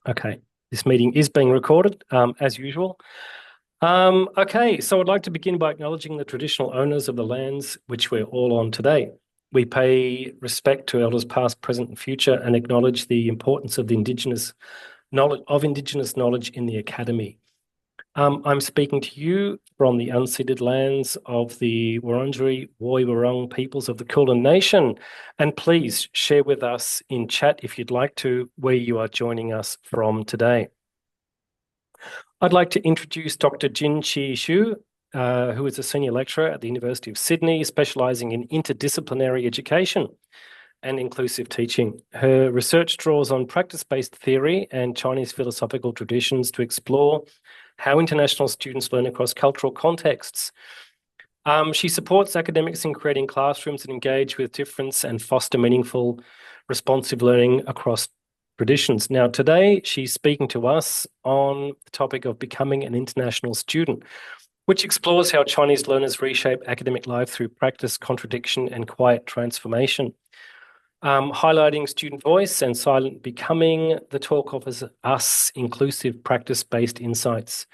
Okay, this meeting is being recorded, as usual. Okay, so I'd like to begin by acknowledging the traditional owners of the lands which we're all on today. We pay respect to elders past, present, and future, and acknowledge the importance of the Indigenous knowledge in the Academy. I'm speaking to you from the unceded lands of the Wurundjeri Woi-wurrung peoples of the Kulin Nation, and please share with us in chat if you'd like to where you are joining us from today. I'd like to introduce Dr. Jinqi Xu, who is a senior lecturer at the University of Sydney, specialising in interdisciplinary education and inclusive teaching. Her research draws on practice-based theory and Chinese philosophical traditions to explore how international students learn across cultural contexts. She supports academics in creating classrooms that engage with difference and foster meaningful, responsive learning across traditions. Now, today, she's speaking to us on the topic of becoming an international student, which explores how Chinese learners reshape academic life through practice, contradiction, and quiet transformation. Highlighting student voice and silent becoming, the talk offers us inclusive practice-based insights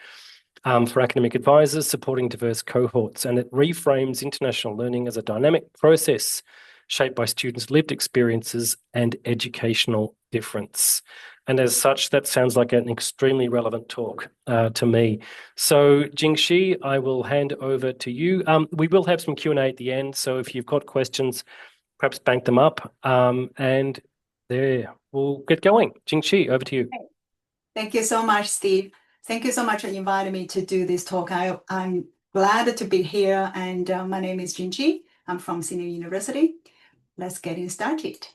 for academic advisors supporting diverse cohorts, and it reframes international learning as a dynamic process shaped by students' lived experiences and educational difference. And as such, that sounds like an extremely relevant talk to me. So, Jinqi, I will hand over to you. We will have some Q&A at the end, so if you've got questions, perhaps bank them up, and there, we'll get going. Jinqi, over to you. Thank you so much, Steve. Thank you so much for inviting me to do this talk. I'm glad to be here, and my name is Jinqi. I'm from Sydney University. Let's get started.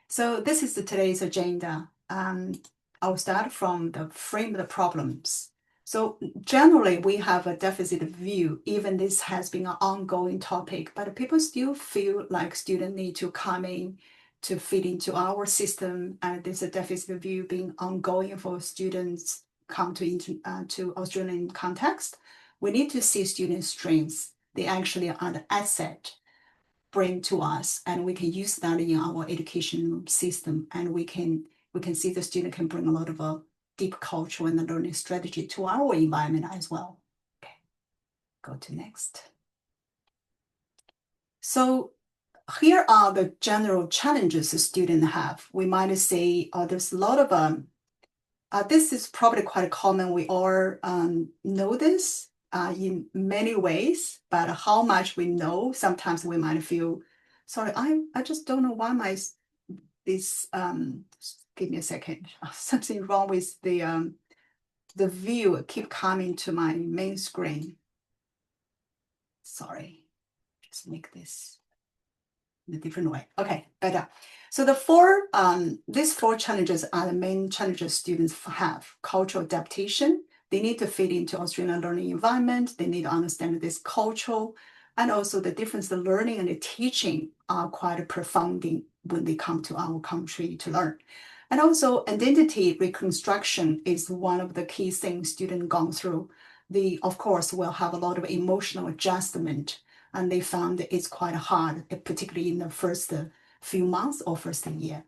So this is today's agenda. I'll start from the frame of the problems. So generally, we have a deficit view, even this has been an ongoing topic, but people still feel like students need to come in to fit into our system, and there's a deficit view being ongoing for students come to Australian context. We need to see student strengths. They actually are an asset bring to us, and we can use that in our education system, and we can see the student can bring a lot of deep cultural and learning strategy to our environment as well. Okay, go to next. So here are the general challenges the student have. We might say there's a lot of, this is probably quite common. We all know this in many ways, but how much we know, sometimes we might feel, sorry, I just don't know why give me a second, something wrong with the view keep coming to my main screen. Sorry, just make this in a different way. Okay, better. So these four challenges are the main challenges students have. Cultural adaptation. They need to fit into Australian learning environment. They need to understand this cultural, and also the difference the learning and the teaching are quite profound when they come to our country to learn. And also identity reconstruction is one of the key things students gone through. They, of course, will have a lot of emotional adjustment, and they found it's quite hard, particularly in the first few months or first year.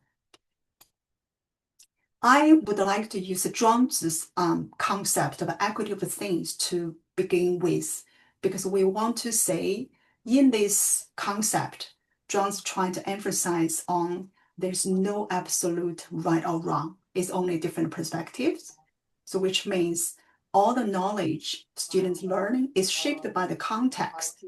I would like to use John's concept of equitable things to begin with, because we want to say in this concept, John's trying to emphasize on there's no absolute right or wrong. It's only different perspectives. So which means all the knowledge students learning is shaped by the context.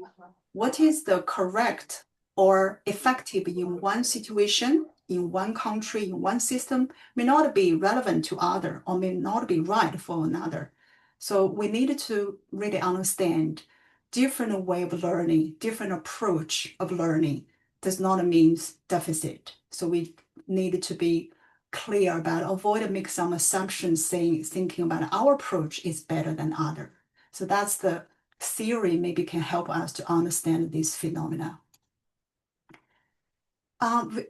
What is the correct or effective in one situation, in one country, in one system, may not be relevant to other or may not be right for another. So we need to really understand different way of learning, different approach of learning does not mean deficit. So we need to be clear about, avoid to make some assumptions thinking about our approach is better than other. So that's the theory maybe can help us to understand this phenomena.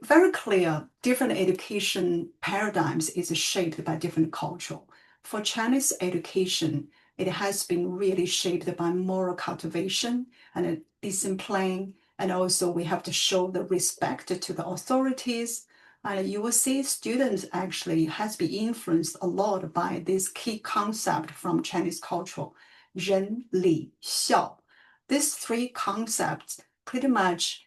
Very clear, different education paradigms is shaped by different culture. For Chinese education, it has been really shaped by moral cultivation and discipline, and also we have to show the respect to the authorities, And you will see students actually has been influenced a lot by this key concept from Chinese culture, 人理孝. These three concepts pretty much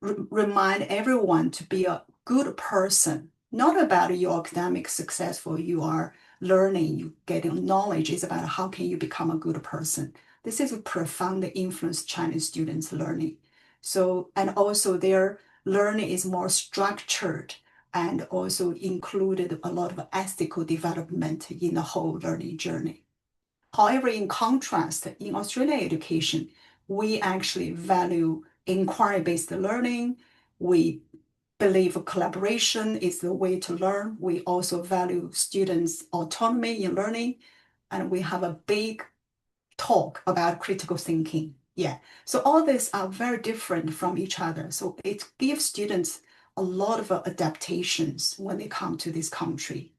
remind everyone to be a good person, not about your academic success or you are learning, you getting knowledge. It's about how can you become a good person. This is a profound influence Chinese students learning. So, and also their learning is more structured and also included a lot of ethical development in the whole learning journey. However, in contrast, in Australian education, we actually value inquiry-based learning. We believe collaboration is the way to learn. We also value students' autonomy in learning, and we have a big talk about critical thinking. Yeah, so all these are very different from each other. So it gives students a lot of adaptations when they come to this country.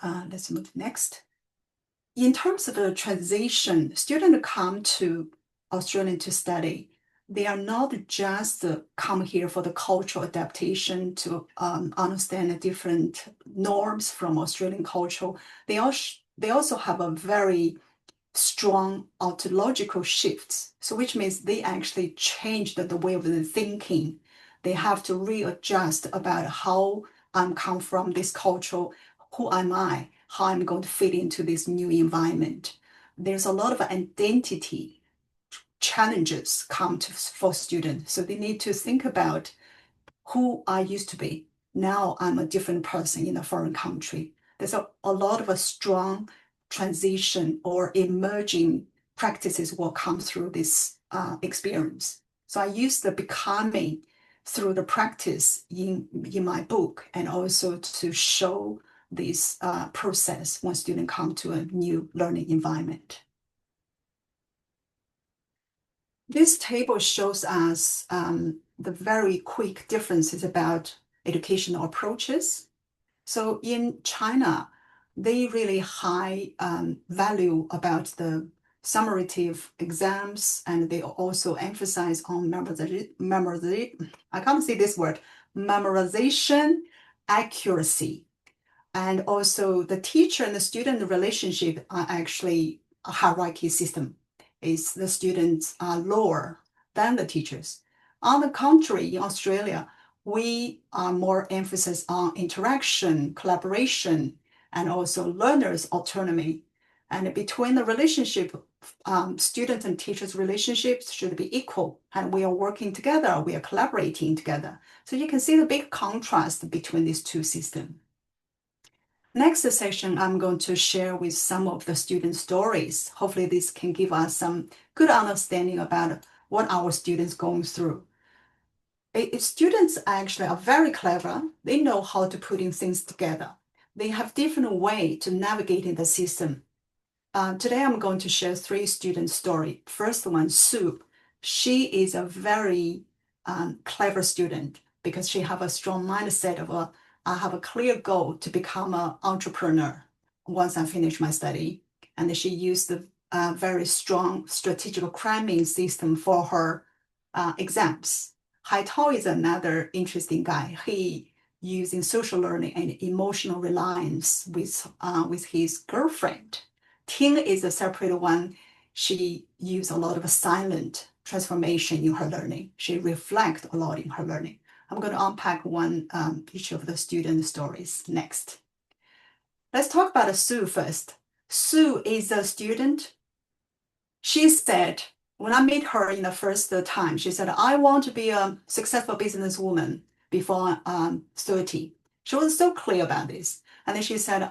Let's move next. In terms of the transition, students come to Australia to study. They are not just come here for the cultural adaptation to understand the different norms from Australian culture. They also have a very strong ontological shifts. So which means they actually changed the way of the thinking. They have to readjust about how I'm come from this culture, who am I, how I'm going to fit into this new environment. There's a lot of identity challenges for students. So they need to think about who I used to be. Now I'm a different person in a foreign country. There's a lot of a strong transition or emerging practices will come through this experience. So I use the becoming through the practice in my book and also to show this process when students come to a new learning environment. This table shows us the very quick differences about educational approaches. So in China, they really high value about the summative exams, and they also emphasize on memorization. I can't say this word, memorization accuracy. And also the teacher and the student relationship are actually a hierarchy system. Is the students are lower than the teachers. On the contrary, in Australia, we are more emphasis on interaction, collaboration, and also learners' autonomy. And between the relationship, student and teachers' relationships should be equal. And we are working together, we are collaborating together. So you can see the big contrast between these two systems. Next session, I'm going to share with some of the student stories. Hopefully this can give us some good understanding about what our students going through. Students actually are very clever. They know how to putting things together. They have different way to navigating the system. Today, I'm going to share 3 student story. First one, Sue. She is a very clever student because she have a strong mindset of I have a clear goal to become an entrepreneur once I finish my study. And she used the very strong strategic cramming system for her exams. Haitao is another interesting guy. He using social learning and emotional reliance with his girlfriend. Ting is a separate one. She used a lot of silent transformation in her learning. She reflects a lot in her learning. I'm going to unpack each of the student stories next. Let's talk about Sue first. Sue is a student. She said, when I met her in the first time, she said, I want to be a successful businesswoman before I'm 30. She was so clear about this. And then she said,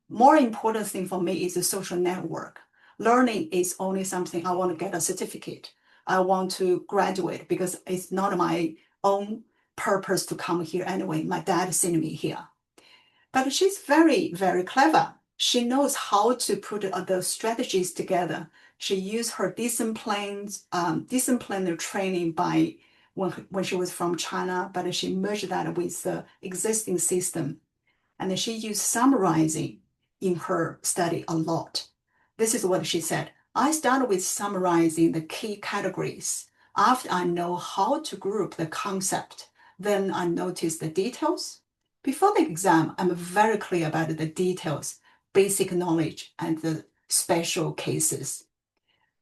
more important thing for me is the social network. Learning is only something I want to get a certificate. I want to graduate because it's not my own purpose to come here anyway. My dad sent me here. But she's very, very clever. She knows how to put the strategies together. She used her disciplinary training by when she was from China, but she merged that with the existing system. And she used summarizing in her study a lot. This is what she said. I started with summarizing the key categories. After I know how to group the concept, Then I notice the details. Before the exam, I'm very clear about the details, basic knowledge, and the special cases.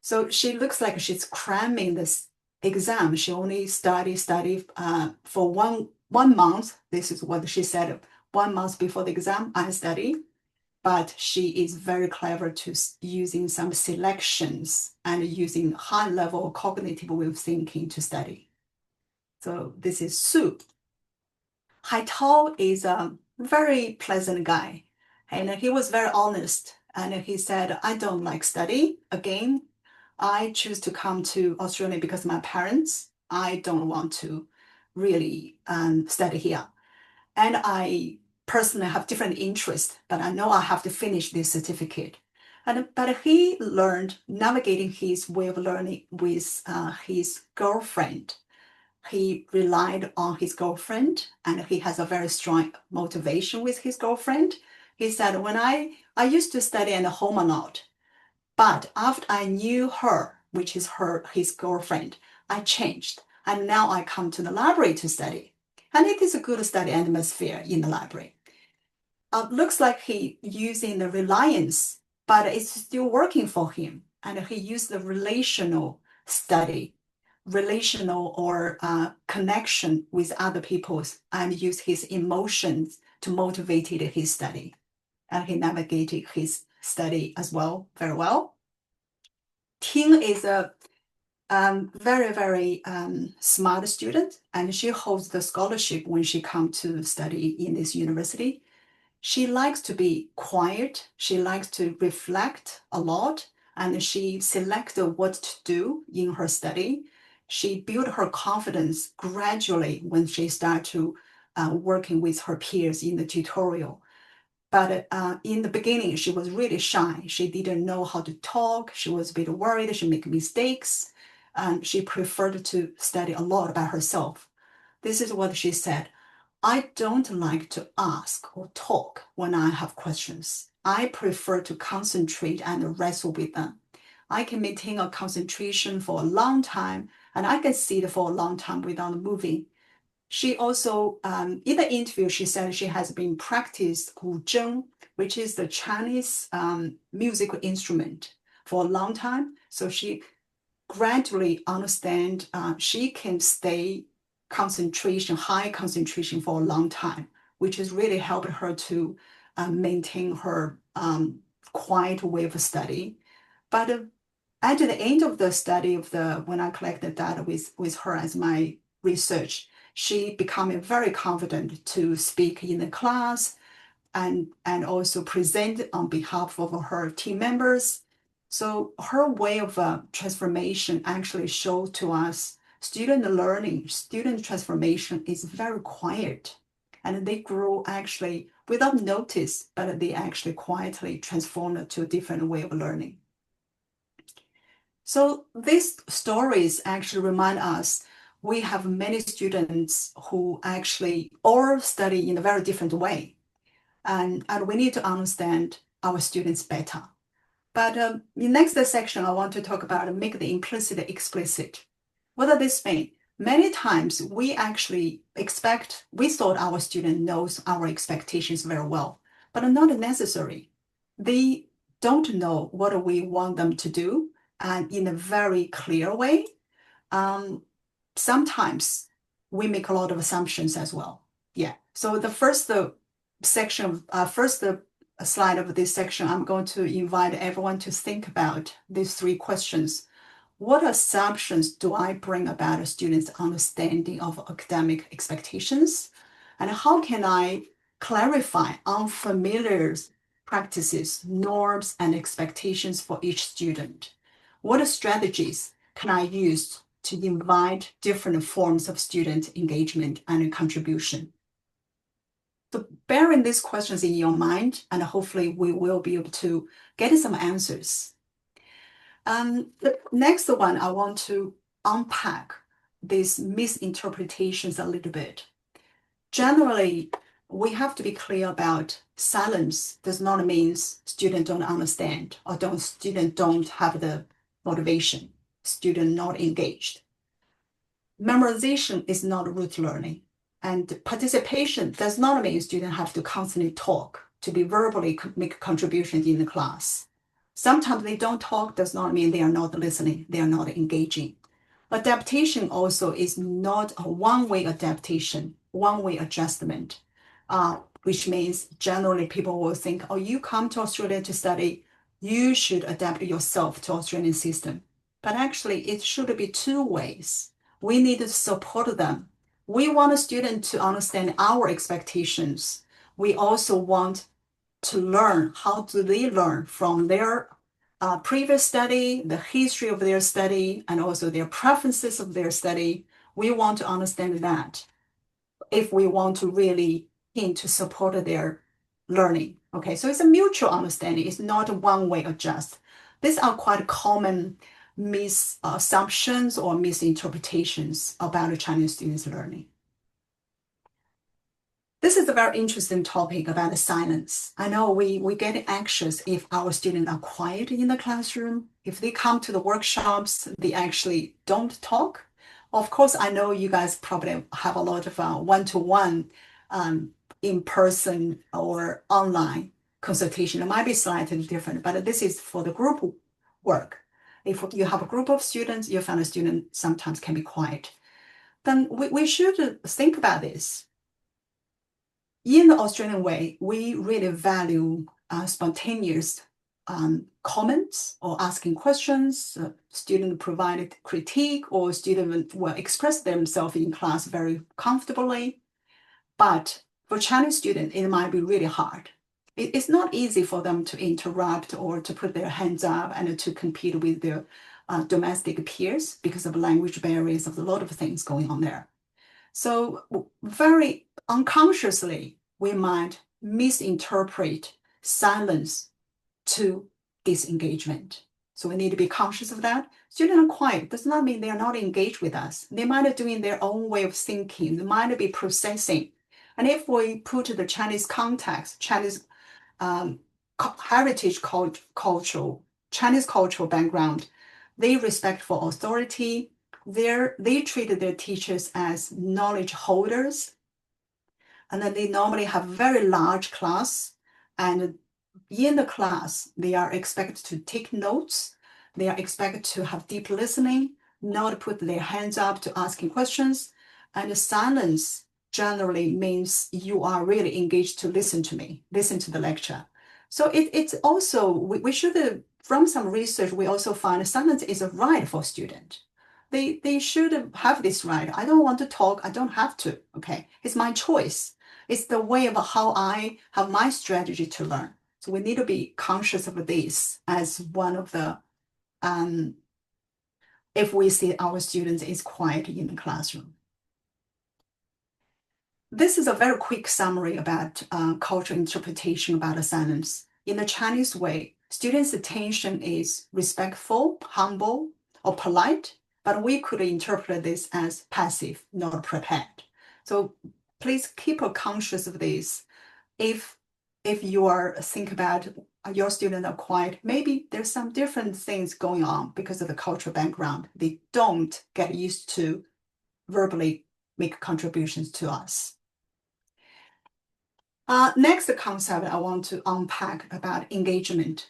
So she looks like she's cramming this exam. She only study for one month. This is what she said. 1 month before the exam, I study. But she is very clever to using some selections and using high level cognitive way of thinking to study. So this is Sue. Haitao is a very pleasant guy, and he was very honest. And he said, I don't like study. Again, I choose to come to Australia because of my parents. I don't want to really study here. And I personally have different interests, but I know I have to finish this certificate. But he learned navigating his way of learning with his girlfriend. He relied on his girlfriend, and he has a very strong motivation with his girlfriend. He said, when I used to study at home a lot, but after I knew her, which is his girlfriend, I changed. And now I come to the library to study. And it is a good study atmosphere in the library. Looks like he using the reliance, but it's still working for him. And he used the relational study, relational or connection with other people, and use his emotions to motivate his study. And he navigated his study as well, very well. Ting is a very smart student, and she holds the scholarship when she comes to study in this university. She likes to be quiet. She likes to reflect a lot, and she selected what to do in her study. She built her confidence gradually when she started to working with her peers in the tutorial. But in the beginning, she was really shy. She didn't know how to talk. She was a bit worried. She made mistakes. She preferred to study a lot about herself. This is what she said. I don't like to ask or talk when I have questions. I prefer to concentrate and wrestle with them. I can maintain a concentration for a long time, and I can sit for a long time without moving. She also, in the interview, she said she has been practiced guzheng, which is the Chinese musical instrument, for a long time. So she gradually understand she can stay high concentration for a long time, which has really helped her to maintain her quiet way of study. But at the end of the study when I collected data with her as my research, she became very confident to speak in the class and also present on behalf of her team members. So her way of transformation actually showed to us student learning, student transformation is very quiet. And they grow actually without notice, but they actually quietly transform to a different way of learning. So these stories actually remind us we have many students who actually all study in a very different way. And we need to understand our students better. But in the next section, I want to talk about make the implicit explicit. What does this mean? Many times we actually we thought our student knows our expectations very well, but not necessary. They don't know what we want them to do and in a very clear way. Sometimes we make a lot of assumptions as well. Yeah. So the first section, first slide of this section, I'm going to invite everyone to think about these 3 questions. What assumptions do I bring about a student's understanding of academic expectations? And how can I clarify unfamiliar practices, norms, and expectations for each student? What strategies can I use to invite different forms of student engagement and contribution? So bearing these questions in your mind, and hopefully we will be able to get some answers. The next one, I want to unpack these misinterpretations a little bit. Generally, we have to be clear about silence does not mean students don't understand or student don't have the motivation, student not engaged. Memorization is not rote learning. And participation does not mean students have to constantly talk to be verbally make contributions in the class. Sometimes they don't talk does not mean they are not listening, they are not engaging. Adaptation also is not a one-way adaptation, one-way adjustment, which means generally people will think, oh, you come to Australia to study, you should adapt yourself to Australian system. But actually, it should be two ways. We need to support them. We want a student to understand our expectations. We also want to learn how do they learn from their previous study, the history of their study, and also their preferences of their study. We want to understand that if we want to really hint to support their learning. Okay, so it's a mutual understanding. It's not a one-way adjust. These are quite common misassumptions or misinterpretations about the Chinese students' learning. This is a very interesting topic about the silence. I know we get anxious if our students are quiet in the classroom. If they come to the workshops, they actually don't talk. Of course, I know you guys probably have a lot of one-to-one in-person or online consultation. It might be slightly different, but this is for the group work. If you have a group of students, you find a student sometimes can be quiet. Then we should think about this. In the Australian way, we really value spontaneous comments or asking questions. Student provided critique or student will express themselves in class very comfortably. But for Chinese students, it might be really hard. It's not easy for them to interrupt or to put their hands up and to compete with their domestic peers because of language barriers, of a lot of things going on there. So very unconsciously, we might misinterpret silence to disengagement. So we need to be conscious of that. Students are quiet does not mean they are not engaged with us. They might be doing their own way of thinking. They might be processing. And if we put the Chinese context, Chinese heritage cultural, Chinese cultural background, they respect for authority. They treat their teachers as knowledge holders. And then they normally have very large class. And in the class, they are expected to take notes. They are expected to have deep listening, not put their hands up to asking questions. And silence generally means you are really engaged to listen to me, listen to the lecture. So it's also, we should, from some research, we also find silence is a right for students. They should have this right. I don't want to talk. I don't have to. Okay. It's my choice. It's the way of how I have my strategy to learn. So we need to be conscious of this as one of the, if we see our students is quiet in the classroom. This is a very quick summary about cultural interpretation about the silence. In the Chinese way, students' attention is respectful, humble, or polite, but we could interpret this as passive, not prepared. So please keep conscious of this. If you are think about your students are quiet, maybe there's some different things going on because of the cultural background. They don't get used to verbally make contributions to us. Next concept I want to unpack about engagement.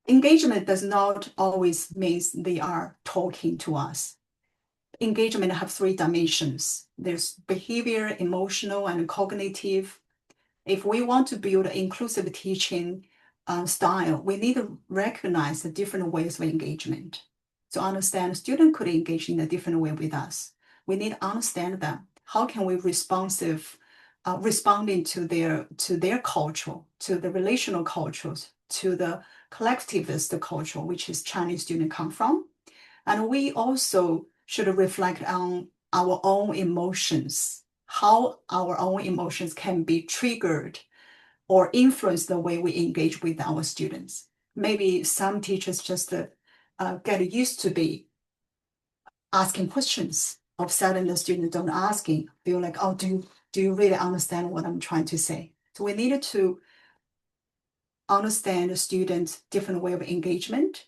Engagement does not always mean they are talking to us. Engagement have three dimensions. There's behavior, emotional, and cognitive. If we want to build an inclusive teaching style, we need to recognize the different ways of engagement. To understand, students could engage in a different way with us. We need to understand them. How can we responding to their culture, to the relational cultures, to the collectivist culture, which is Chinese students come from. And we also should reflect on our own emotions, how our own emotions can be triggered or influence the way we engage with our students. Maybe some teachers just get used to be asking questions. Of a sudden, the students don't asking, feel like, oh, do you really understand what I'm trying to say? So we needed to understand the students' different way of engagement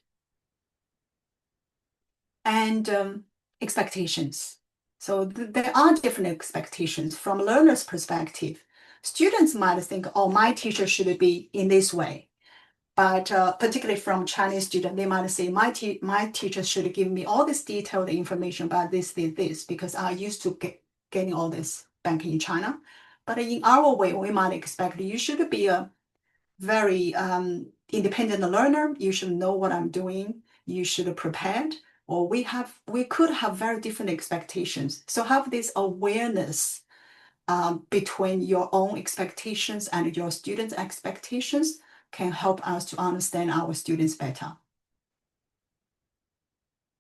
and expectations. So there are different expectations from a learner's perspective. Students might think, oh, my teacher should be in this way. But particularly from Chinese student, they might say, my teacher should give me all this detailed information about this, because I used to getting all this back in China. But in our way, we might expect you should be a very independent learner. You should know what I'm doing. You should be prepared. Or we could have very different expectations. So have this awareness between your own expectations and your students' expectations can help us to understand our students better.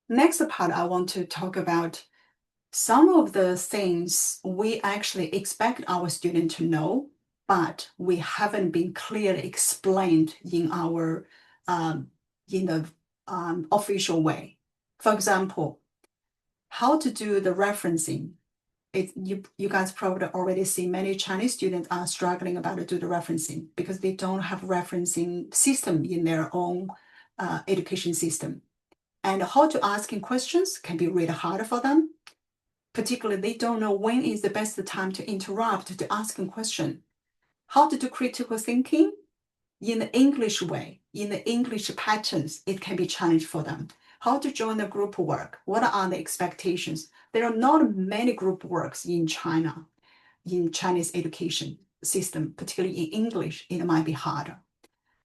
Next part, I want to talk about some of the things we actually expect our student to know, but we haven't been clearly explained in our official way. For example, how to do the referencing. You guys probably already see many Chinese students are struggling about to do the referencing because they don't have referencing system in their own education system. And how to asking questions can be really hard for them. Particularly, they don't know when is the best time to interrupt to ask a question. How to do critical thinking in the English way, in the English patterns, it can be challenged for them. How to join the group work? What are the expectations? There are not many group works in China, in Chinese education system, particularly in English, it might be harder.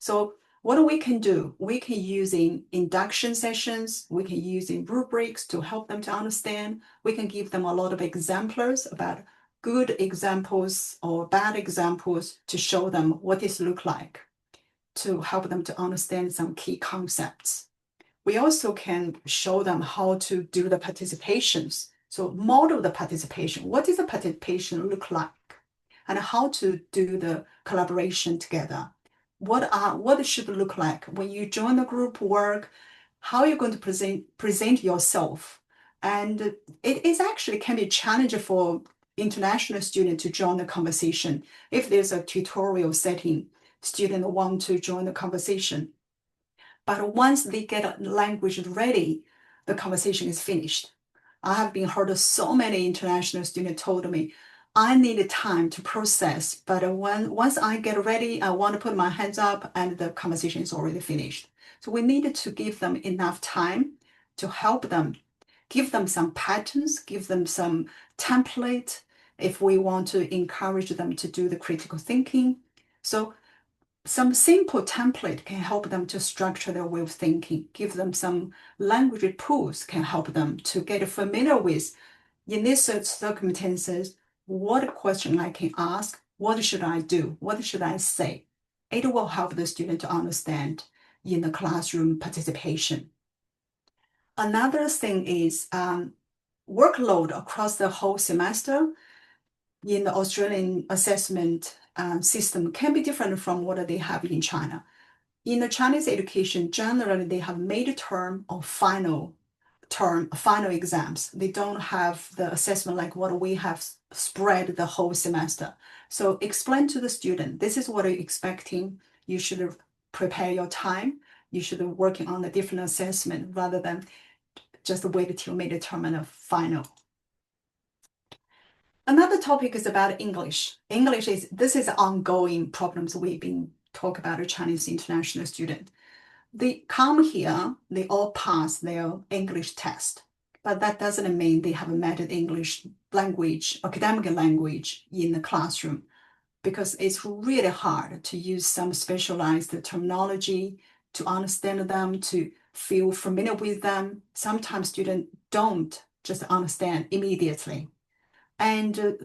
So what we can do, we can using induction sessions, we can using rubrics to help them to understand. We can give them a lot of examples about good examples or bad examples to show them what this look like, to help them to understand some key concepts. We also can show them how to do the participations. So model the participation. What does the participation look like? And how to do the collaboration together. What should look like when you join the group work, how you're going to present yourself. And it is actually can be challenging for international students to join the conversation. If there's a tutorial setting, students want to join the conversation. But once they get language ready, the conversation is finished. I have been heard so many international students told me, I need time to process, but once I get ready, I want to put my hands up and the conversation is already finished. So we needed to give them enough time to help them, give them some patterns, give them some template if we want to encourage them to do the critical thinking. So some simple template can help them to structure their way of thinking, give them some language tools can help them to get familiar with, in these circumstances, what question I can ask, what should I do, what should I say? It will help the student to understand in the classroom participation. Another thing is workload across the whole semester in the Australian assessment system can be different from what they have in China. In the Chinese education, generally they have midterm or final exams. They don't have the assessment like what we have spread the whole semester. So explain to the student, this is what you're expecting. You should prepare your time. You should be working on a different assessment rather than just wait till midterm and a final. Another topic is about English. This is ongoing problems we've been talking about a Chinese international student. They come here, they all pass their English test, but that doesn't mean they have met English language, academic language in the classroom, because it's really hard to use some specialized terminology to understand them, to feel familiar with them. Sometimes students don't just understand immediately. And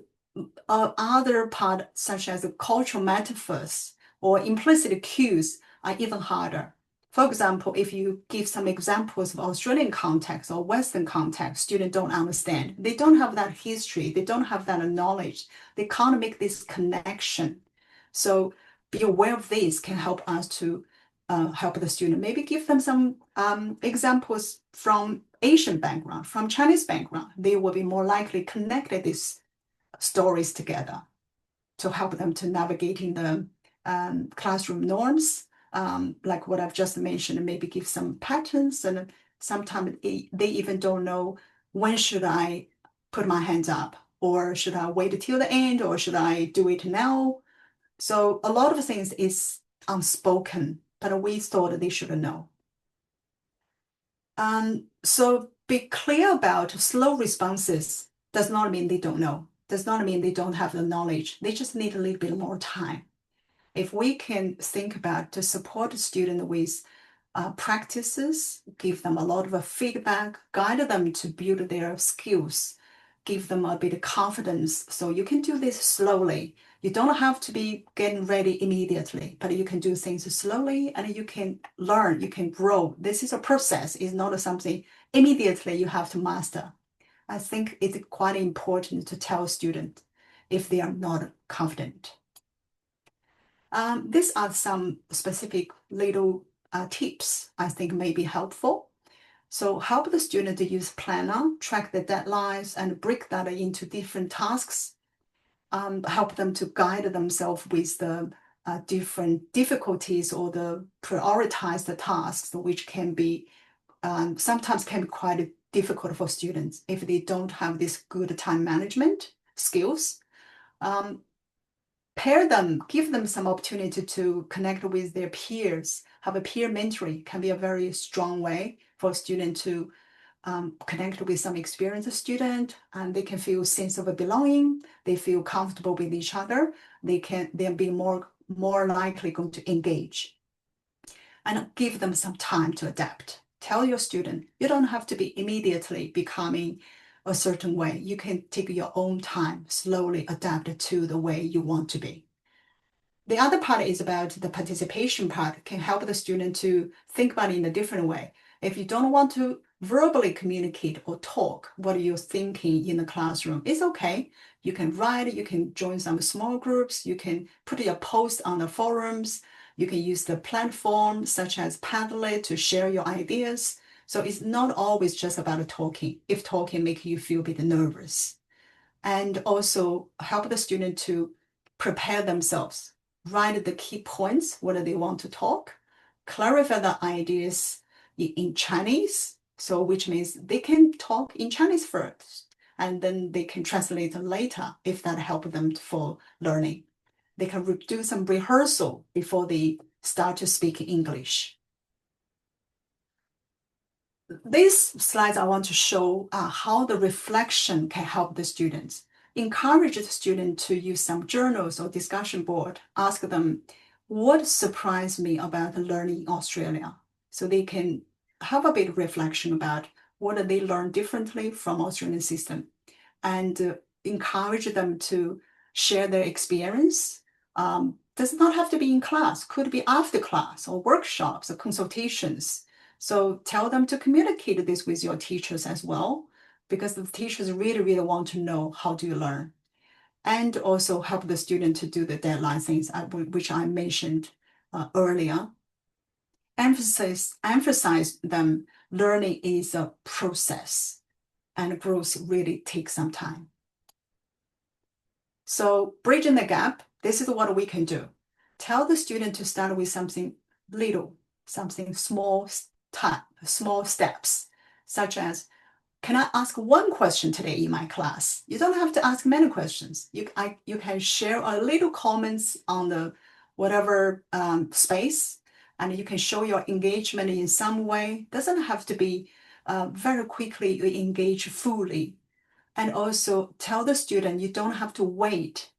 other part, such as cultural metaphors or implicit cues, are even harder. For example, if you give some examples of Australian context or Western context, students don't understand. They don't have that history. They don't have that knowledge. They can't make this connection. So be aware of this can help us to help the student. Maybe give them some examples from Asian background, from Chinese background. They will be more likely connected these stories together to help them to navigating the classroom norms, like what I've just mentioned, and maybe give some patterns. And sometimes they even don't know when should I put my hands up? Or should I wait till the end? Or should I do it now? So a lot of things is unspoken, but we thought they should know. So be clear about slow responses does not mean they don't know, does not mean they don't have the knowledge. They just need a little bit more time. If we can think about to support a student with practices, give them a lot of feedback, guide them to build their skills, give them a bit of confidence. So you can do this slowly. You don't have to be getting ready immediately, but you can do things slowly and you can learn, you can grow. This is a process. It's not something immediately you have to master. I think it's quite important to tell students if they are not confident. These are some specific little tips I think may be helpful. So help the student to use planner, track the deadlines, and break that into different tasks. Help them to guide themselves with the different difficulties or the prioritized tasks, which can be sometimes can be quite difficult for students if they don't have this good time management skills. Pair them, give them some opportunity to connect with their peers. Have a peer mentoring can be a very strong way for a student to connect with some experienced student, and they can feel a sense of belonging. They feel comfortable with each other. They'll be more likely going to engage. And give them some time to adapt. Tell your student, you don't have to be immediately becoming a certain way. You can take your own time, slowly adapt to the way you want to be. The other part is about the participation part, can help the student to think about it in a different way. If you don't want to verbally communicate or talk what you're thinking in the classroom, it's okay. You can write, you can join some small groups, you can put your post on the forums, you can use the platform such as Padlet to share your ideas. So it's not always just about talking, if talking makes you feel a bit nervous. And also help the student to prepare themselves, write the key points, what they want to talk, clarify the ideas in Chinese, so which means they can talk in Chinese first, and then they can translate later if that helps them for learning. They can do some rehearsal before they start to speak English. These slides I want to show how the reflection can help the students. Encourage the student to use some journals or discussion board. Ask them, what surprised me about learning in Australia? So they can have a bit of reflection about what they learn differently from Australian system, and encourage them to share their experience. Does not have to be in class, could be after class or workshops or consultations. So tell them to communicate this with your teachers as well, because the teachers really, really want to know how do you learn. And also help the student to do the deadline things, which I mentioned earlier. Emphasize them, learning is a process and growth really takes some time. So bridging the gap, this is what we can do. Tell the student to start with something little, something small steps, such as, can I ask one question today in my class? You don't have to ask many questions. You can share a little comments on the whatever space, and you can show your engagement in some way. Doesn't have to be very quickly you engage fully. And also tell the student you don't have to wait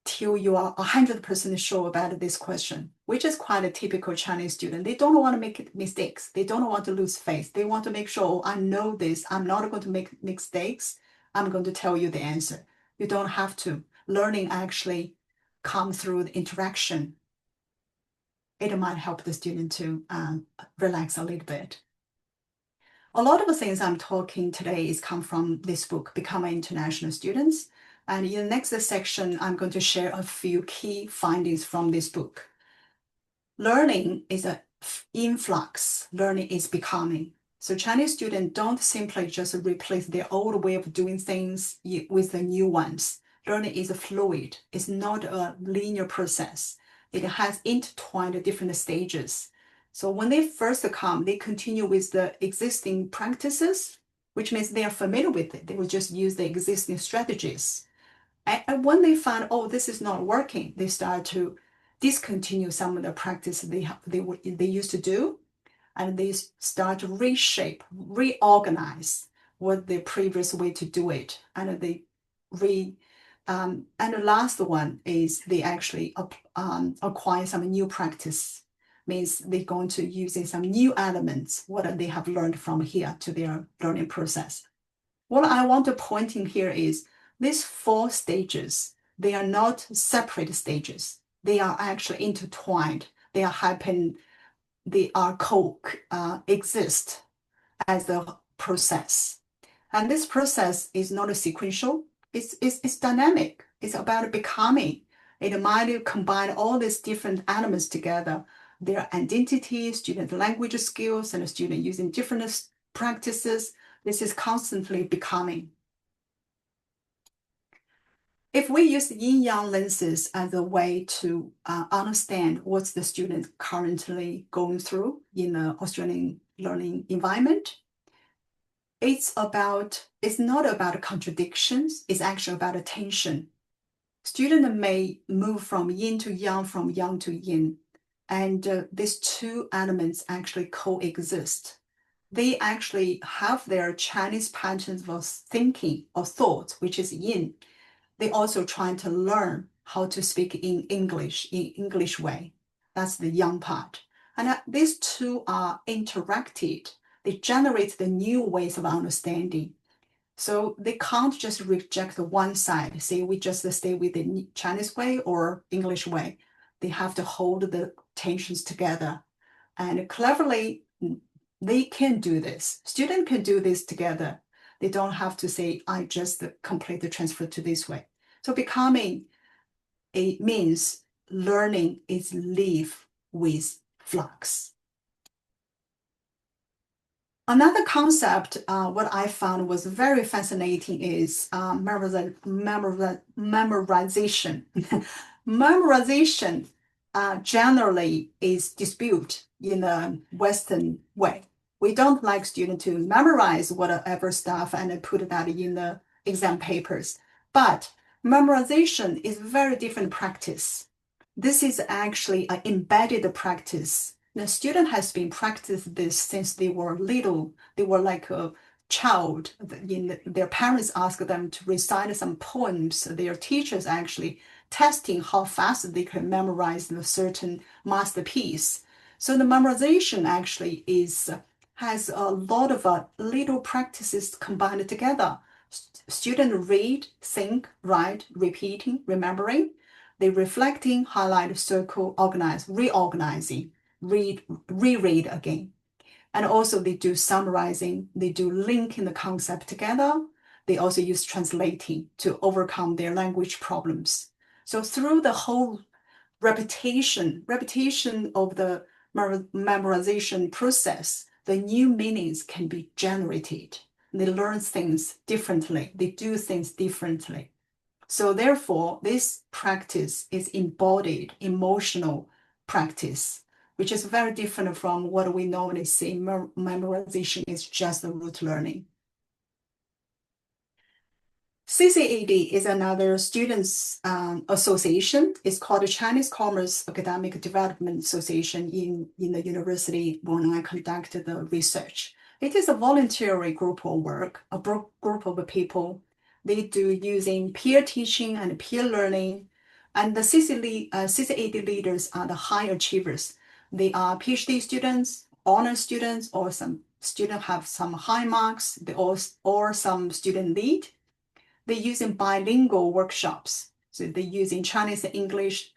till you are 100% sure about this question, which is quite a typical Chinese student. They don't want to make mistakes. They don't want to lose faith. They want to make sure, oh, I know this. I'm not going to make mistakes. I'm going to tell you the answer. You don't have to. Learning actually comes through the interaction. It might help the student to relax a little bit. A lot of the things I'm talking today is come from this book, Becoming International Students. And in the next section, I'm going to share a few key findings from this book. Learning is an influx. Learning is becoming. So Chinese students don't simply just replace their old way of doing things with the new ones. Learning is fluid. It's not a linear process. It has intertwined different stages. So when they first come, they continue with the existing practices, which means they are familiar with it. They will just use the existing strategies. And when they find, oh, this is not working, they start to discontinue some of the practice they used to do, and they start to reshape, reorganize what the previous way to do it, and and the last one is they actually acquire some new practice, means they're going to using some new elements, what they have learned from here to their learning process. What I want to point in here is these 4 stages, they are not separate stages. They are actually intertwined. They are coexist as a process. And this process is not a sequential, it's dynamic. It's about becoming. It might combine all these different elements together, their identity, student language skills, and the student using different practices. This is constantly becoming. If we use yin-yang lenses as a way to understand what's the student currently going through in the Australian learning environment, it's not about contradictions, it's actually about attention. Students may move from yin to yang, from yang to yin, and these 2 elements actually coexist. They actually have their Chinese patterns of thinking or thought, which is yin. They also trying to learn how to speak in English way. That's the yang part. And these 2 are interacted. They generate the new ways of understanding. So they can't just reject one side, say we just stay with the Chinese way or English way. They have to hold the tensions together. And cleverly, they can do this. Students can do this together. They don't have to say, I just complete the transfer to this way. So becoming, it means learning is live with flux. Another concept, what I found was very fascinating is memorization. Memorization generally is disputed in a Western way. We don't like students to memorize whatever stuff and put that in the exam papers. But memorization is a very different practice. This is actually an embedded practice. The student has been practicing this since they were little. They were like a child. Their parents asked them to recite some poems. Their teachers actually testing how fast they can memorize a certain masterpiece. So the memorization actually has a lot of little practices combined together. Students read, think, write, repeating, remembering. They reflecting, highlight, circle, organize, reorganizing, reread again. And also they do summarizing, they do linking the concept together. They also use translating to overcome their language problems. So through the whole repetition of the memorization process, the new meanings can be generated. They learn things differently. They do things differently. So therefore, this practice is embodied emotional practice, which is very different from what we normally say memorization is just a rote learning. CCAD is another students association. It's called the Chinese Commerce Academic Development Association in the university when I conducted the research. It is a voluntary group of work, a group of people. They do using peer teaching and peer learning. And the CCAD leaders are the high achievers. They are PhD students, honor students, or some students have some high marks, or some student lead. They're using bilingual workshops. So they're using Chinese and English,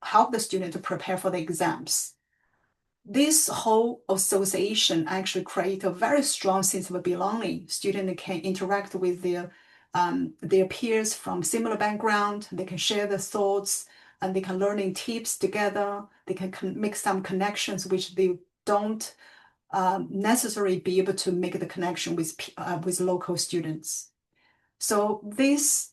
help the student to prepare for the exams. This whole association actually create a very strong sense of belonging. Students can interact with their peers from similar background. They can share their thoughts, and they can learning tips together. They can make some connections which they don't necessarily be able to make the connection with local students. So this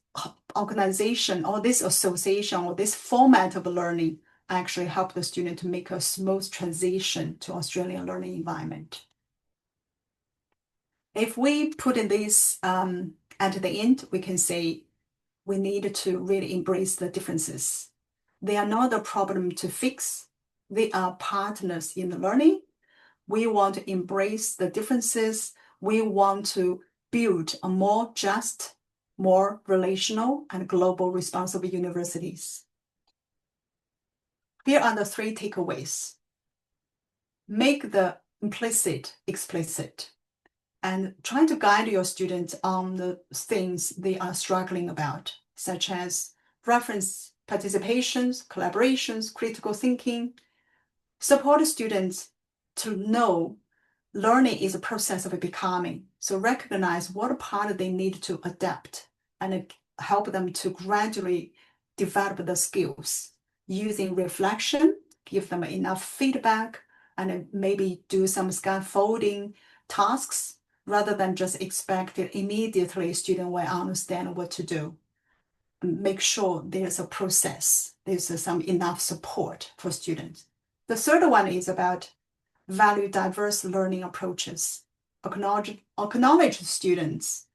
organization or this association or this format of learning actually help the student to make a smooth transition to Australian learning environment. If we put in this at the end, we can say we need to really embrace the differences. They are not a problem to fix. They are partners in the learning. We want to embrace the differences. We want to build a more just, more relational, and global responsible universities. Here are the 3 takeaways. Make the implicit explicit, and try to guide your students on the things they are struggling about, such as reference participations, collaborations, critical thinking. Support students to know learning is a process of becoming. So recognize what part they need to adapt and help them to gradually develop the skills. Using reflection, give them enough feedback, and maybe do some scaffolding tasks rather than just expect it immediately student will understand what to do. Make sure there's a process, there's some enough support for students. The third one is about value diverse learning approaches. Acknowledge students.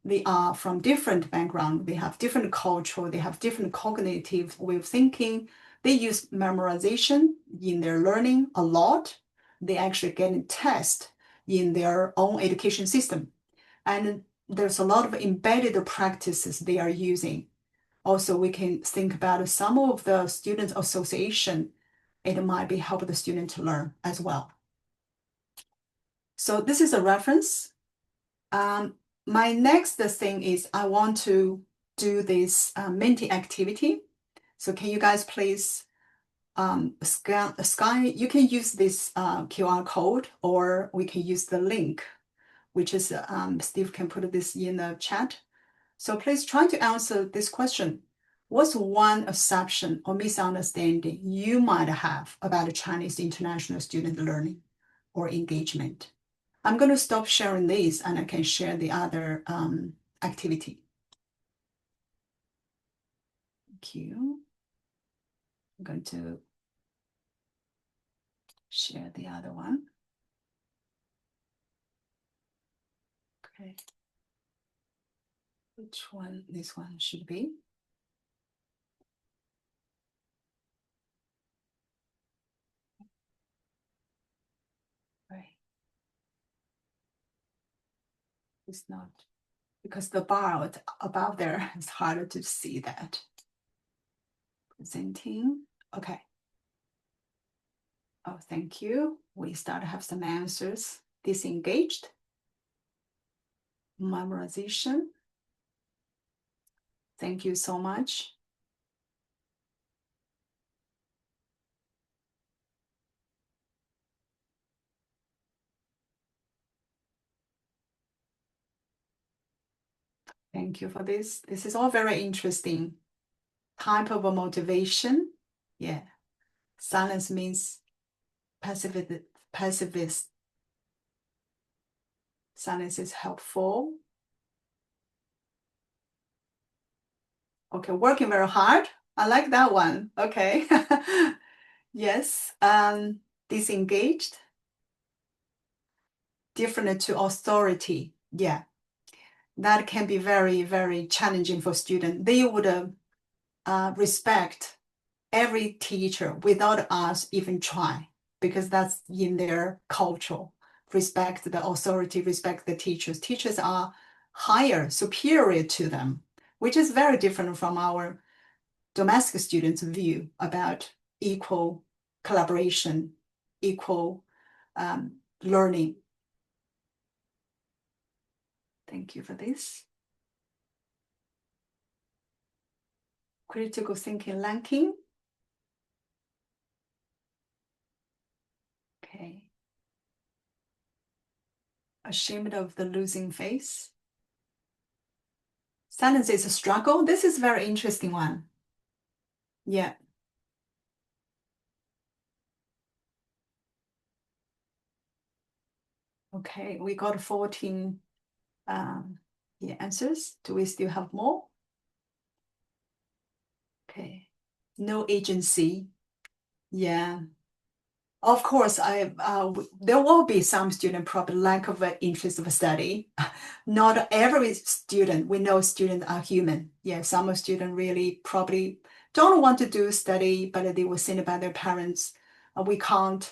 They are from different backgrounds, they have different culture, they have different cognitive way of thinking. They use memorization in their learning a lot. They actually get tests in their own education system. And there's a lot of embedded practices they are using. Also, we can think about some of the student association. It might be help the student to learn as well. So this is a reference. My next thing is I want to do this Menti activity. So can you guys please scan? You can use this QR code, or we can use the link, which is Steve can put this in the chat. So please try to answer this question. What's one assumption or misunderstanding you might have about Chinese international student learning or engagement? I'm going to stop sharing this and I can share the other activity. Thank you. I'm going to share the other one. Okay. Which one? This one should be. Right. It's not, because the bar above there is harder to see that. Presenting. Okay. Oh, thank you. We start to have some answers. Disengaged. Memorization. Thank you so much. Thank you for this. This is all very interesting. Type of a motivation. Yeah. Silence means pacifist. Silence is helpful. Okay, working very hard. I like that one. Okay. Yes. Disengaged. Different to authority. Yeah. That can be very, very challenging for students. They would respect every teacher without us even try, because that's in their culture. Respect the authority, respect the teachers. Teachers are higher, superior to them, which is very different from our domestic students' view about equal collaboration, equal learning. Thank you for this. Critical thinking ranking. Okay. Ashamed of the losing face. Silence is a struggle. This is a very interesting one. Yeah. Okay, we got 14 answers. Do we still have more? Okay. No agency. Yeah. Of course, there will be some student probably lack of interest of study. Not every student, we know students are human. Yeah, some students really probably don't want to do study, but they were sent by their parents. We can't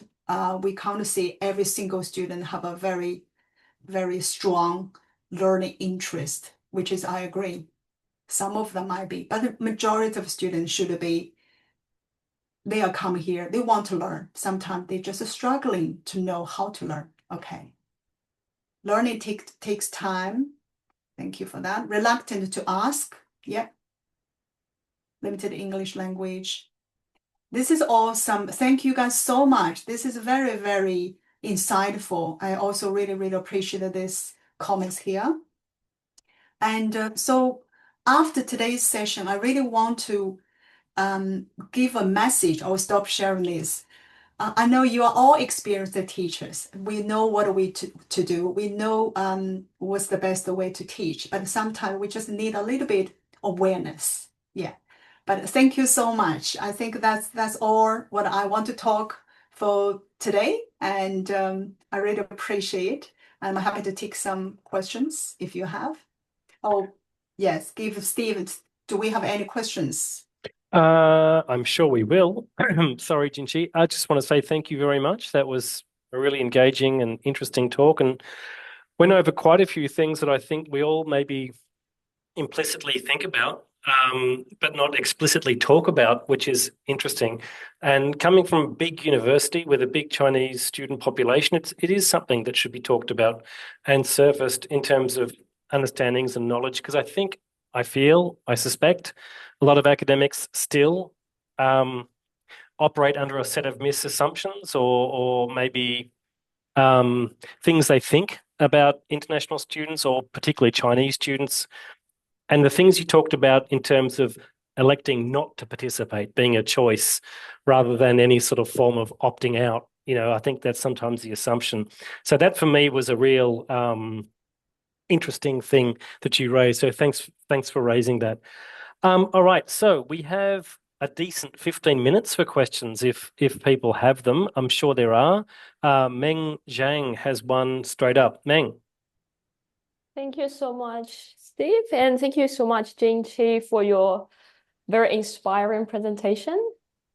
see every single student have a very, very strong learning interest, which is I agree. Some of them might be, but the majority of students should be they are coming here, they want to learn. Sometimes they're just struggling to know how to learn. Okay. Learning takes time. Thank you for that. Reluctant to ask. Yep. Limited English language. This is awesome. Thank you guys so much. This is very, very insightful. I also really, really appreciate this comments here. And so after today's session, I really want to give a message. I'll stop sharing this. I know you are all experienced teachers. We know what we to do. We know what's the best way to teach, but sometimes we just need a little bit awareness. Yeah. But thank you so much. I think that's all what I want to talk for today, and I really appreciate. I'm happy to take some questions if you have. Oh, yes, give Steve. Do we have any questions? I'm sure we will. Sorry, Jinqi. I just want to say thank you very much. That was a really engaging and interesting talk, and went over quite a few things that I think we all maybe implicitly think about, but not explicitly talk about, which is interesting. And coming from a big university with a big Chinese student population, it is something that should be talked about and surfaced in terms of understandings and knowledge, because I suspect a lot of academics still operate under a set of misassumptions or maybe things they think about international students or particularly Chinese students. And the things you talked about in terms of electing not to participate, being a choice rather than any sort of form of opting out, I think that's sometimes the assumption. So that for me was a real interesting thing that you raised. So thanks for raising that. All right, so we have a decent 15 minutes for questions if people have them. I'm sure there are. Meng Zhang has one straight up. Meng. Thank you so much, Steve, and thank you so much, Jinqi, for your very inspiring presentation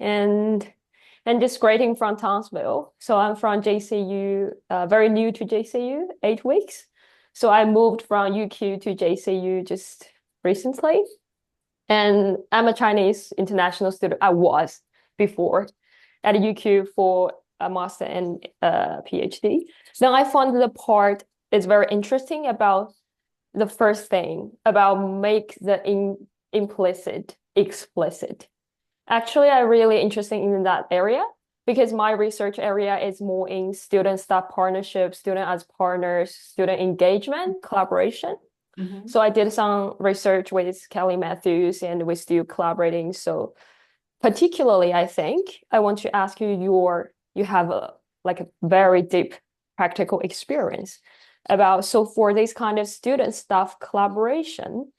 and just greeting from Townsville. So I'm from JCU, very new to JCU, 8 weeks. So I moved from UQ to JCU just recently. And I'm a Chinese international student. I was before at UQ for a master and a PhD. Then I found the part is very interesting about the first thing about make the implicit explicit. Actually, I'm really interested in that area because my research area is more in student-staff partnership, student as partners, student engagement, collaboration. Mhm. So I did some research with Kelly Matthews and we're still collaborating. So particularly, I think I want to ask you you have a very deep practical experience about so for this kind of student staff collaboration,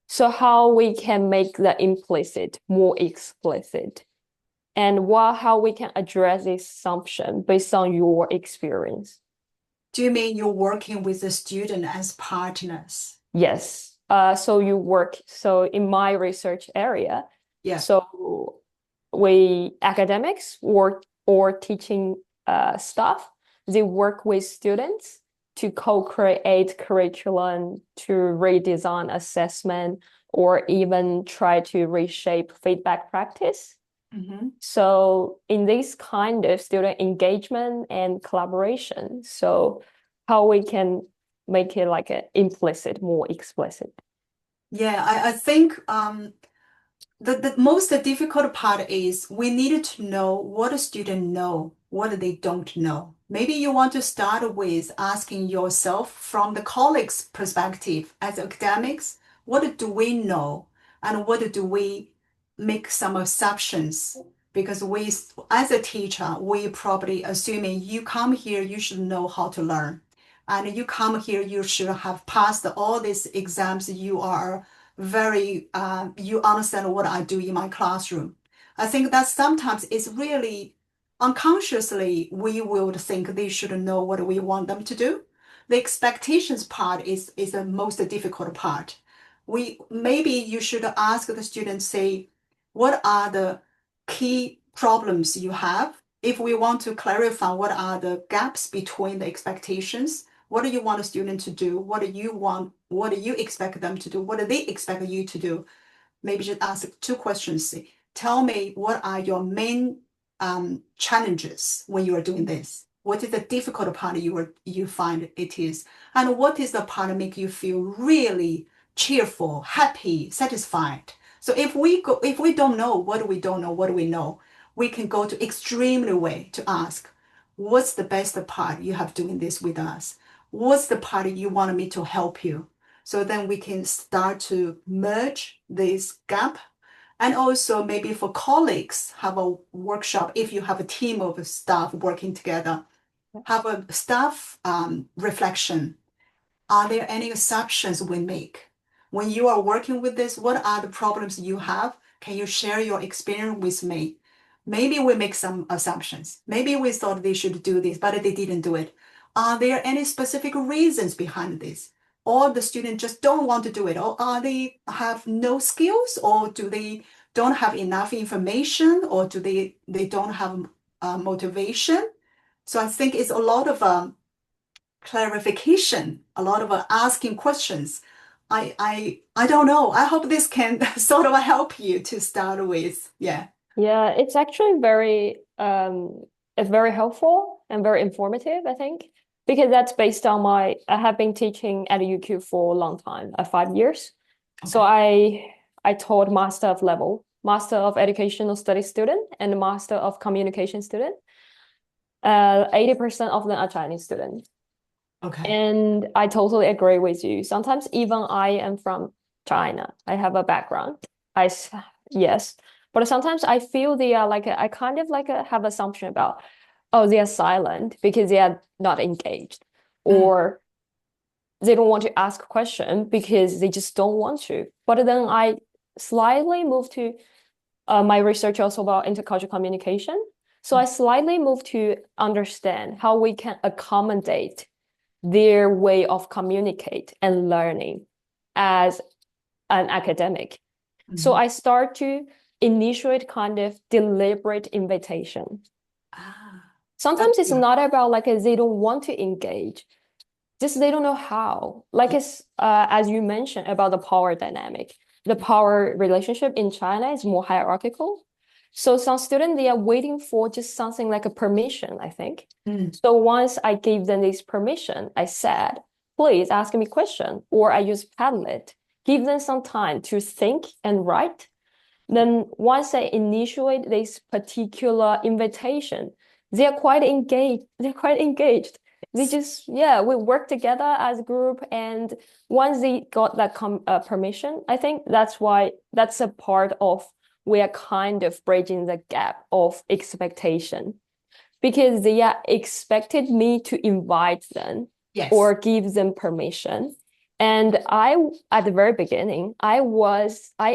so how we can make the implicit more explicit and how we can address this assumption based on your experience. Do you mean you're working with the student as partners? Yes. So you work, so in my research area, Yeah. so we academics or teaching staff, they work with students to co-create curriculum, to redesign assessment, or even try to reshape feedback practice. Mm-hmm. So in this kind of student engagement and collaboration, so how we can make it like an implicit, more explicit. Yeah, I think the most difficult part is we needed to know what a student know, what they don't know. Maybe you want to start with asking yourself from the colleagues' perspective as academics, what do we know and what do we make some assumptions? Because we, as a teacher, we probably assuming you come here, you should know how to learn. And you come here, you should have passed all these exams. You are very you understand what I do in my classroom. I think that sometimes it's really unconsciously, we will think they should know what we want them to do. The expectations part is the most difficult part. Maybe you should ask the student, say, what are the key problems you have? If we want to clarify what are the gaps between the expectations, what do you want a student to do? What do you want? What do you expect them to do? What do they expect you to do? Maybe just ask 2 questions. Tell me, what are your main challenges when you are doing this? What is the difficult part you find it is? And what is the part that make you feel really cheerful, happy, satisfied? So if we don't know what we don't know, what do we know? We can go to extremely way to ask, what's the best part you have doing this with us? What's the part you want me to help you? So then we can start to merge this gap. And also maybe for colleagues, have a workshop. If you have a team of staff working together, have a staff reflection. Are there any assumptions we make? When you are working with this, what are the problems you have? Can you share your experience with me? Maybe we make some assumptions. Maybe we thought they should do this, but they didn't do it. Are there any specific reasons behind this? Or the student just don't want to do it? Or are they have no skills? Or do they don't have enough information? Or do they don't have motivation? So I think it's a lot of clarification, a lot of asking questions. I don't know. I hope this can sort of help you to start with. Yeah. Yeah, it's actually it's very helpful and very informative, I think, because that's based on I have been teaching at UQ for a long time, 5 years. Okay. So I taught master of level, master of educational studies student, and master of communication student. 80% of them are Chinese students. Okay. And I totally agree with you. Sometimes even I am from China. I have a background. Yes. But sometimes I feel they are I kind of have assumption about, oh, they are silent because they are not engaged, or they don't want to ask a question because they just don't want to. But then I slightly moved to my research also about intercultural communication. So I slightly moved to understand how we can accommodate their way of communicate and learning as an academic. So I start to initiate kind of deliberate invitation. Sometimes it's not about they don't want to engage, just they don't know how. It's as you mentioned about the power dynamic. The power relationship in China is more hierarchical. So some students, they are waiting for just something like a permission, I think. So once I gave them this permission, I said, please ask me a question, or I use Padlet, give them some time to think and write. Then once I initiate this particular invitation, they are quite engaged. They're quite engaged. They just, we work together as a group. And once they got that permission, I think that's a part of we are kind of bridging the gap of expectation, because they are expected me to invite them or give them permission. And at the very beginning, I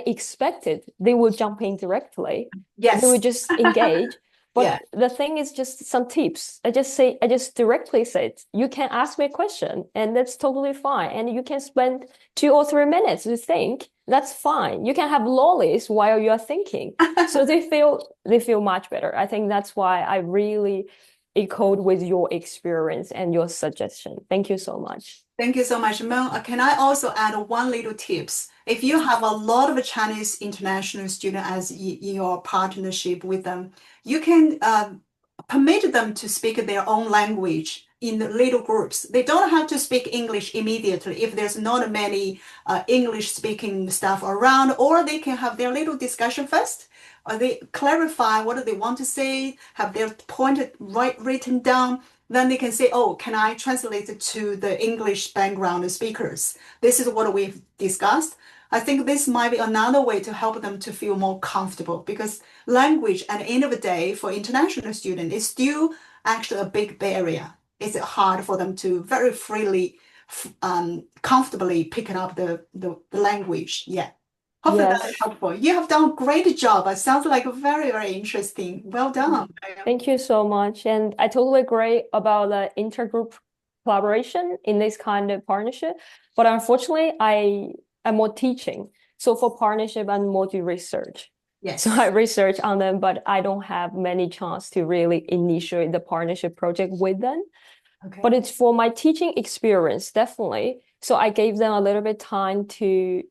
expected they would jump in directly. Yes. They would just engage. But the thing is just some tips. I just directly said, you can ask me a question, and that's totally fine. And you can spend 2 or 3 minutes to think. That's fine. You can have lollies while you are thinking. So they feel much better. I think that's why I really echoed with your experience and your suggestion. Thank you so much. Thank you so much, Mel. Can I also add one little tips? If you have a lot of Chinese international students as in your partnership with them, you can permit them to speak their own language in little groups. They don't have to speak English immediately if there's not many English-speaking staff around, or they can have their little discussion first. They clarify what they want to say, have their point written down. Then they can say, oh, can I translate it to the English background speakers? This is what we've discussed. I think this might be another way to help them to feel more comfortable, because language at the end of the day for international students is still actually a big barrier. It's hard for them to very freely, comfortably pick up the language. Yeah. Hopefully Yes. that's helpful. You have done a great job. It sounds like very, very interesting. Well done. Thank you so much. And I totally agree about the intergroup collaboration in this kind of partnership. But unfortunately, I am more teaching. So for partnership, I'm more to research. Yes. So I research on them, but I don't have many chance to really initiate the partnership project with them. Okay. But it's for my teaching experience, definitely. So I gave them a little bit time to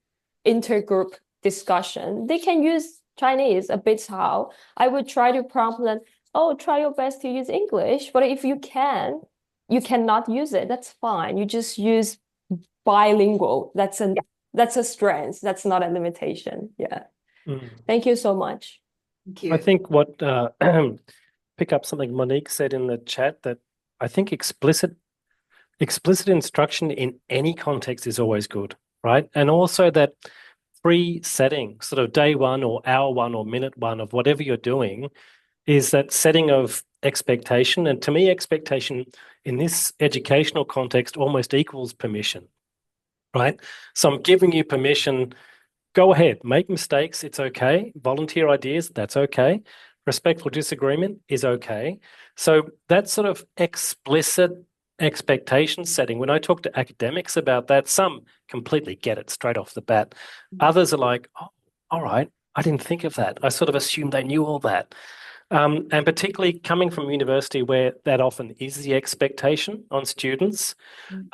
intergroup discussion. They can use Chinese a bit how I would try to prompt them, oh, try your best to use English. But if you cannot use it, that's fine. You just use bilingual. That's a strength. That's not a limitation. Yeah. Thank you so much. Thank you. I think what pick up something Monique said in the chat, that I think explicit instruction in any context is always good, right? And also that pre-setting, sort of day one or hour one or minute one of whatever you're doing, is that setting of expectation. And to me, expectation in this educational context almost equals permission, right? So I'm giving you permission. Go ahead, make mistakes. It's okay. Volunteer ideas. That's okay. Respectful disagreement is okay. So that sort of explicit expectation setting, when I talk to academics about that, some completely get it straight off the bat. Others are like, oh, all right, I didn't think of that. I sort of assumed they knew all that. And particularly coming from university where that often is the expectation on students,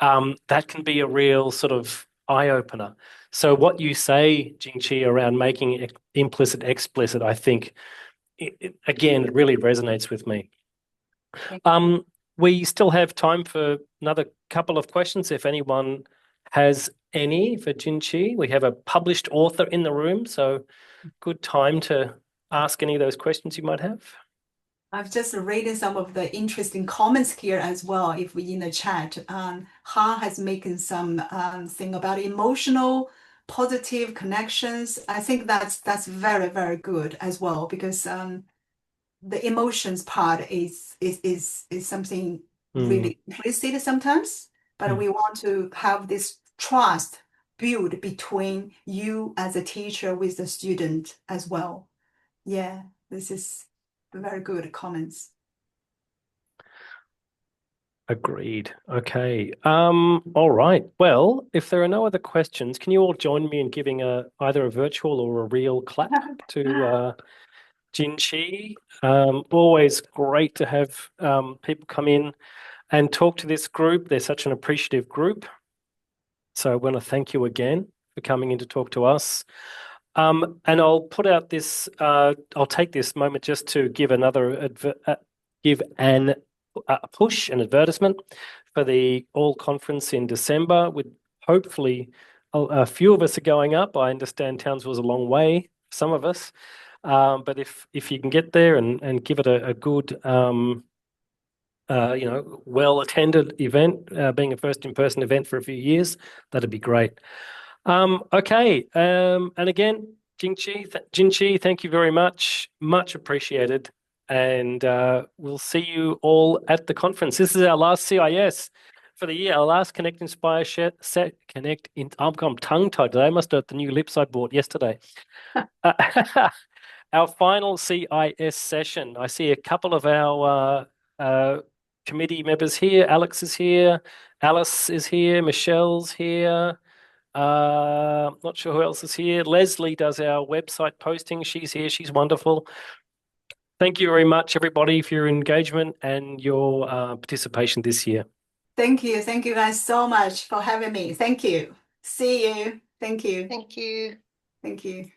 that can be a real sort of eye-opener. So what you say, Jinqi, around making implicit explicit, I think, again, it really resonates with me. We still have time for another couple of questions if anyone has any for Jinqi. We have a published author in the room, so good time to ask any of those questions you might have. I've just read some of the interesting comments here as well. If we in the chat, Han has making some thing about emotional positive connections. I think that's very, very good as well, because the emotions part is something really implicit sometimes, but we want to have this trust built between you as a teacher with the student as well. Yeah, this is very good comments. Agreed. Okay. All right. Well, if there are no other questions, can you all join me in giving either a virtual or a real clap to Jinqi? Always great to have people come in and talk to this group. They're such an appreciative group. So I want to thank you again for coming in to talk to us. And I'll put out this, I'll take this moment just to give push, an advertisement for the AALL conference in December. With hopefully a few of us are going up. I understand Townsville's a long way, some of us. But if you can get there and give it a good, well-attended event, being a first in-person event for a few years, that'd be great. Okay. And again, Jinqi, thank you very much. Much appreciated. And we'll see you all at the conference. This is our last CIS for the year, our last Connect, Inspire, I'm tongue-tied today. I must have the new lips I bought yesterday. Our final CIS session. I see a couple of our committee members here. Alex is here. Alice is here. Michelle's here. Not sure who else is here. Leslie does our website posting. She's here. She's wonderful. Thank you very much, everybody, for your engagement and your participation this year. Thank you. Thank you guys so much for having me. Thank you. See you. Thank you. Thank you. Thank you.